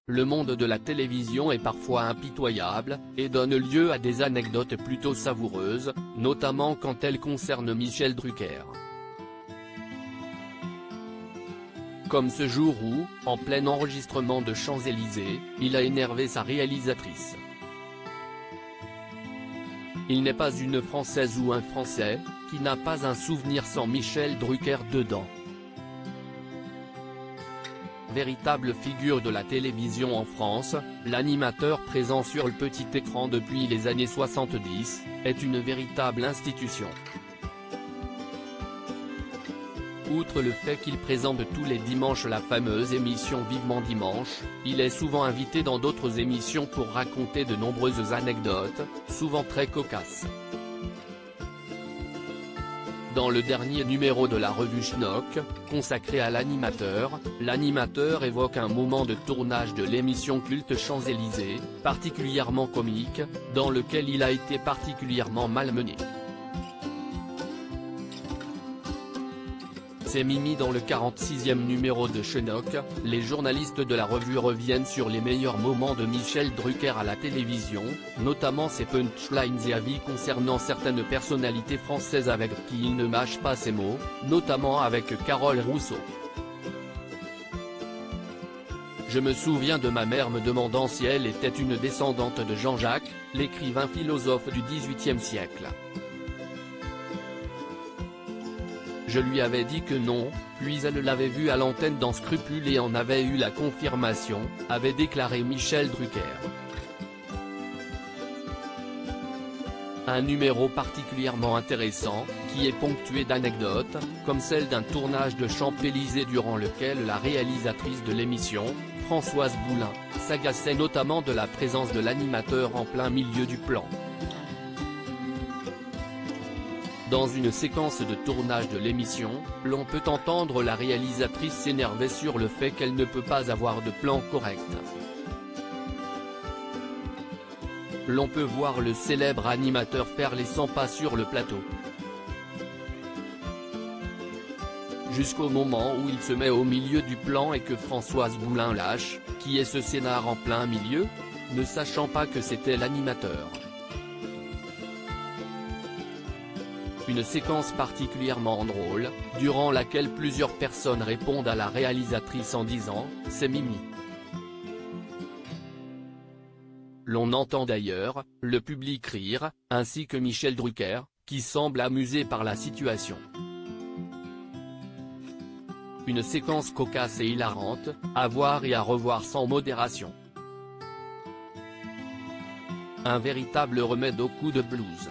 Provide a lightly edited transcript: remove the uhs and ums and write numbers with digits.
le monde de la télévision est parfois impitoyable, et donne lieu à des anecdotes plutôt savoureuses, notamment quand elles concernent Michel Drucker. Comme ce jour où, en plein enregistrement de Champs-Élysées, il a énervé sa réalisatrice. Il n'est pas une Française ou un Français, qui n'a pas un souvenir sans Michel Drucker dedans. Véritable figure de la télévision en France, l'animateur présent sur le petit écran depuis les années 70, est une véritable institution. Outre le fait qu'il présente tous les dimanches la fameuse émission Vivement Dimanche, il est souvent invité dans d'autres émissions pour raconter de nombreuses anecdotes, souvent très cocasses. Dans le dernier numéro de la revue Schnock, consacré à l'animateur évoque un moment de tournage de l'émission culte Champs-Élysées, particulièrement comique, dans lequel il a été particulièrement malmené. C'est Mimi. Dans le 46e numéro de Schnock, les journalistes de la revue reviennent sur les meilleurs moments de Michel Drucker à la télévision, notamment ses punchlines et avis concernant certaines personnalités françaises avec qui il ne mâche pas ses mots, notamment avec Carole Rousseau. Je me souviens de ma mère me demandant si elle était une descendante de Jean-Jacques, l'écrivain philosophe du XVIIIe siècle. Je lui avais dit que non, puis elle l'avait vu à l'antenne dans Scrupules et en avait eu la confirmation, avait déclaré Michel Drucker. Un numéro particulièrement intéressant, qui est ponctué d'anecdotes, comme celle d'un tournage de Champs-Élysées durant lequel la réalisatrice de l'émission, Françoise Boulin, s'agaçait notamment de la présence de l'animateur en plein milieu du plan. Dans une séquence de tournage de l'émission, l'on peut entendre la réalisatrice s'énerver sur le fait qu'elle ne peut pas avoir de plan correct. L'on peut voir le célèbre animateur faire les 100 pas sur le plateau. Jusqu'au moment où il se met au milieu du plan et que Françoise Boulin lâche « Qui est ce scénar en plein milieu ?», ne sachant pas que c'était l'animateur. Une séquence particulièrement drôle, durant laquelle plusieurs personnes répondent à la réalisatrice en disant « C'est Mimi ». L'on entend d'ailleurs, le public rire, ainsi que Michel Drucker, qui semble amusé par la situation. Une séquence cocasse et hilarante, à voir et à revoir sans modération. Un véritable remède au coup de blues.